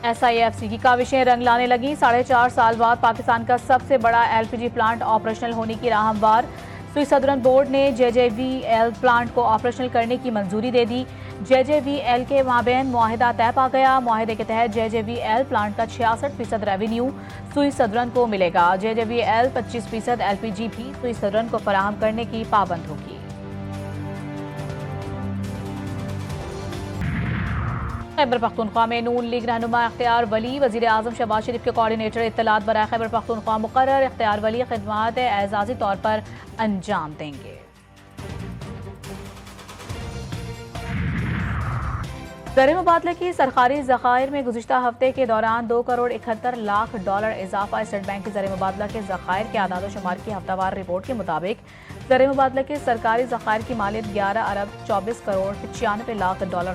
SIFC की काविशें रंग लाने लगी। 4.5 साल बाद पाकिस्तान का सबसे बड़ा LPG प्लांट ऑपरेशनल होने की राह हमवार। सुई सदरन बोर्ड ने JJVL प्लांट को ऑपरेशनल करने की मंजूरी दे दी। JJVL के माबैन मुआहिदा तय पा गया। मुआहिदे के तहत JJVL प्लांट का 66% रेवेन्यू सुई सदरन को मिलेगा। JJVL 25% LPG भी सुई सदरन को फराहम करने की पाबंद होगी। खैबर पख्तूनख्वा में नून लीग रहनुमा इख्तियार वली वज़ीर आज़म शहबाज शरीफ के कोऑर्डिनेटर इत्तलात बराए खैबर पख्तूनख्वा मुकर्रर। इख्तियार वली खिदमात एजाज़ी तौर पर अंजाम देंगे। ज़र मुबादला की सरकारी ज़खायर में गुज़िश्ता हफ्ते के दौरान $2.71 करोड़ इजाफा। स्टेट बैंक के ज़र मुबादला के ज़खायर के आदाद शुमार की हफ्तावार रिपोर्ट के मुताबिक ज़र मुबादला के सरकारी ज़खायर की मालियत $11.24 करोड़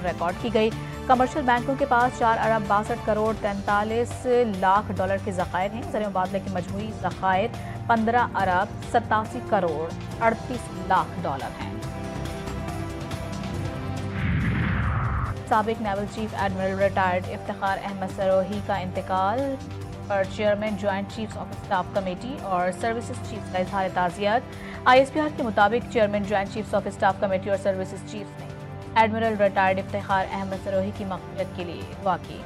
रिकॉर्ड की गई। कमर्शियल बैंकों के पास $4.62 करोड़ 43 लाख के ज़खायर हैं। ज़र मुबादले के मजमूई ज़खायर $15.87 करोड़ 38 लाख हैं। साबिक naval chief admiral retired Iftikhar Ahmed Sirohi का इंतकाल पर chairman joint chiefs of staff committee और सर्विसेज चीफ्स का इजहार ताज़ियत। ISPR के मुताबिक chairman joint chiefs of staff committee और सर्विसेज चीफ्स ने एडमिरल रिटायर्ड इफ्तिखार अहमद सरोही की मग़फ़िरत के लिए दुआ की।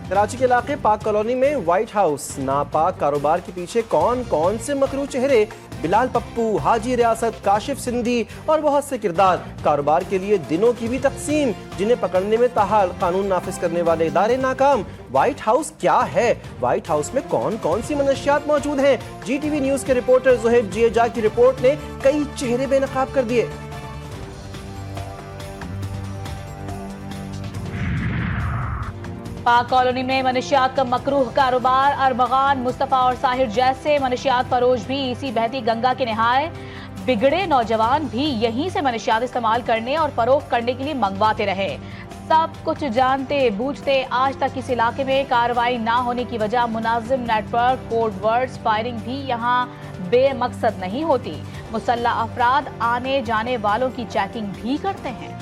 कराची के इलाके पाक कॉलोनी में व्हाइट हाउस, नापाक कारोबार के पीछे कौन कौन से मकरू चेहरे, बिलाल पप्पू, हाजी रियासत, काशिफ सिंधी और बहुत से किरदार। कारोबार के लिए दिनों की भी तकसीम, जिन्हें पकड़ने में ताहाल कानून नाफिज करने वाले इदारे नाकाम। व्हाइट हाउस क्या है? व्हाइट हाउस में कौन कौन सी मनशियात मौजूद हैं? GTV न्यूज़ के रिपोर्टर ज़ुहैब जिएजा की रिपोर्ट ने कई चेहरे बेनकाब कर दिए। पाक कॉलोनी में मनशियात का मकरूह कारोबार। अरबगान, मुस्तफ़ा और साहिर जैसे मनशियात फरोश भी इसी बहती गंगा के नहाए। बिगड़े नौजवान भी यहीं से मनशियात इस्तेमाल करने और फरोख्त करने के लिए मंगवाते रहे। सब कुछ जानते बूझते आज तक इस इलाके में कार्रवाई ना होने की वजह मुनाजिम नेटवर्क, कोड वर्ड्स, फायरिंग भी यहाँ बेमकसद नहीं होती। मुसल्लह अफराद आने जाने वालों की चेकिंग भी करते हैं।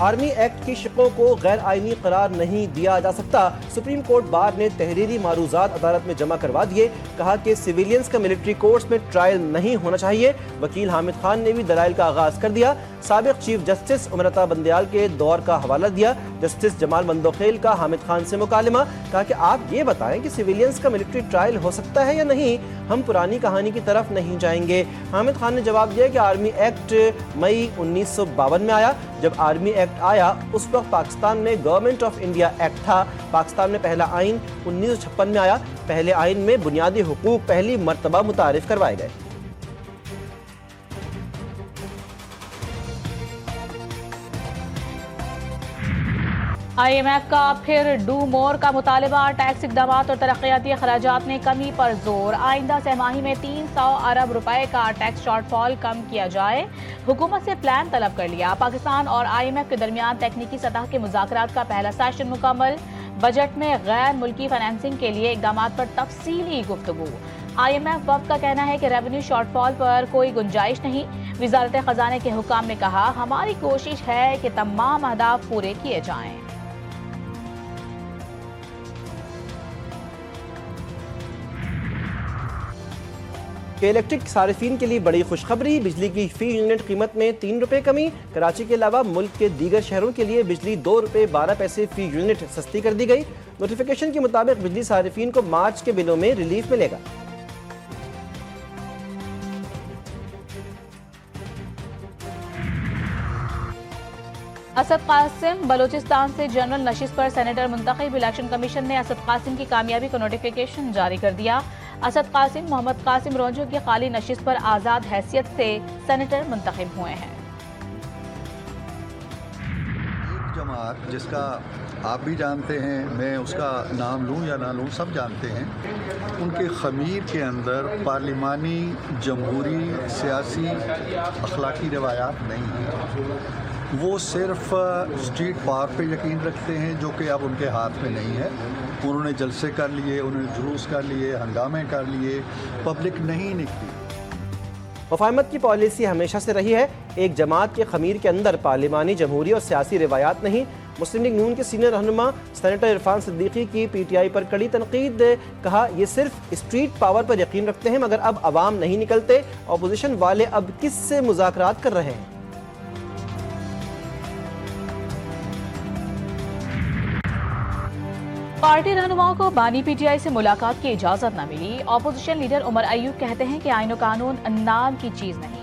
आर्मी एक्ट की शिकों को गैर आईनी करार नहीं दिया जा सकता। सुप्रीम कोर्ट बार ने तहरीरी मारूजात अदालत में जमा करवा दिए। कहा कि सिविलियंस का मिलिट्री कोर्ट्स में ट्रायल नहीं होना चाहिए। वकील हामिद खान ने भी दलाइल का आगाज कर दिया। साबिक चीफ जस्टिस अमृता बंदयाल के दौर का हवाला दिया। जस्टिस जमाल बंदोखेल का हामिद खान से मुकालमा। कहा कि आप ये बताएं कि सिविलियंस का मिलिट्री ट्रायल हो सकता है या नहीं, हम पुरानी कहानी की तरफ नहीं जाएंगे। हामिद खान ने जवाब दिया कि आर्मी एक्ट मई 1952 में आया। जब आर्मी एक्ट आया उस वक्त पाकिस्तान में गवर्नमेंट ऑफ इंडिया एक्ट था। पाकिस्तान में पहला आइन 1956 में आया। पहले आइन में बुनियादी हुकूक पहली मर्तबा मुतारिफ करवाए गए। IMF का फिर डू मोर का मुतालबा। टैक्स इक़दामात और तरक्याती अखराजात में कमी पर जोर। आइंदा सहमाही में 300 अरब रुपए का टैक्स शॉर्टफॉल कम किया जाए। हुकूमत से प्लान तलब कर लिया। पाकिस्तान और IMF के दरमियान तकनीकी सतह के मुज़ाकरात का पहला सेशन मुकम्मल। बजट में गैर मुल्की फाइनेंसिंग के लिए इक़दामात पर तफसीली गुफ्तगू। IMF वफ़द का कहना है कि रेवेन्यू शॉर्टफॉल पर कोई गुंजाइश नहीं। वज़ारत ख़जाने के हुकाम ने कहा, हमारी कोशिश है कि तमाम अहदाफ पूरे किए जाएँ। इलेक्ट्रिक सार्फिन के लिए बड़ी खुशखबरी। बिजली की फी यूनिट कीमत में 3 रुपए कमी। कराची के अलावा मुल्क के दीगर शहरों के लिए बिजली $2.12 फी यूनिट सस्ती कर दी गई। नोटिफिकेशन के मुताबिक बिजली सार्फिन को मार्च के बिलों में रिलीफ मिलेगा। असद कासिम बलोचिस्तान से जनरल नशिस्त पर सेनेटर मुंतखब। इलेक्शन कमीशन ने असद कासिम की कामयाबी को नोटिफिकेशन जारी कर दिया। असद कासिम मोहम्मद कासिम रोंजो की खाली नशिस्त पर आज़ाद हैसियत से सेनेटर मुंतखब हुए हैं। एक जमात जिसका आप भी जानते हैं, मैं उसका नाम लूँ या ना लूँ, सब जानते हैं, उनके ख़मीर के अंदर पार्लिमानी, जमहूरी, सियासी, अखलाकी रवायात नहीं हैं। वो सिर्फ स्ट्रीट पावर पे यकीन रखते हैं, जो कि अब उनके हाथ में नहीं है। उन्होंने जलसे कर लिए, उन्होंने जुलूस कर लिए, हंगामे कर लिए, पब्लिक नहीं निकली। मुफाहमत की पॉलिसी हमेशा से रही है, एक जमात के खमीर के अंदर पार्लिमानी जमहूरी और सियासी रिवायात नहीं। मुस्लिम लीग नून के सीनियर रहनुमा सेनेटर इरफान सिद्दीकी की PTI पर कड़ी तनकीद, कहा ये सिर्फ स्ट्रीट पावर पर यकीन रखते हैं मगर अब अवाम नहीं निकलते, अपोजिशन वाले अब किससे मुज़ाकरात कर रहे हैं। पार्टी रहनुमाओं को बानी PTI से मुलाकात की इजाजत न मिली। अपोजिशन लीडर उमर अयूब कहते हैं कि आईन और कानून नाम की चीज नहीं।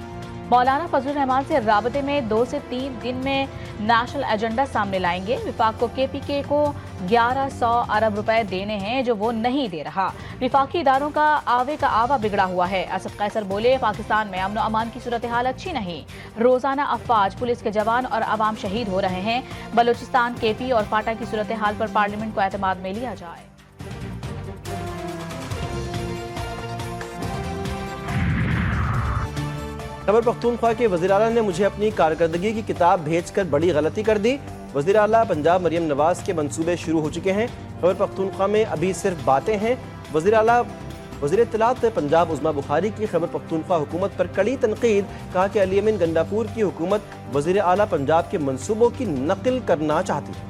मौलाना फजलुर रहमान से राबते में 2 से 3 दिन में नेशनल एजेंडा सामने लाएंगे। विफाक को KPK को 1100 अरब रुपए देने हैं जो वो नहीं दे रहा। विफाकी इदारों का आवे का आवा बिगड़ा हुआ है। असद कैसर बोले, पाकिस्तान में अमन अमान की सूरत हाल अच्छी नहीं। रोजाना अफवाज, पुलिस के जवान और अवाम शहीद हो रहे हैं। बलूचिस्तान, KP और फाटा की सूरत हाल पर पार्लियामेंट को एतमाद में लिया जाए। खैबर पख्तूनख्वा के वज़ीर आला ने मुझे अपनी कारकर्दगी की किताब भेजकर बड़ी गलती कर दी। वज़ीर आला पंजाब मरियम नवाज के मंसूबे शुरू हो चुके हैं। खैबर पख्तूनख्वा में अभी सिर्फ बातें हैं। वज़ीर इत्तलात पंजाब उज़मा बुखारी की खैबर पख्तूनख्वा हुकूमत पर कड़ी तनकीद, कहा कि अली अमीन गंडापुर की हुकूमत वज़ीर आला पंजाब के मंसूबों की नकल करना चाहती है।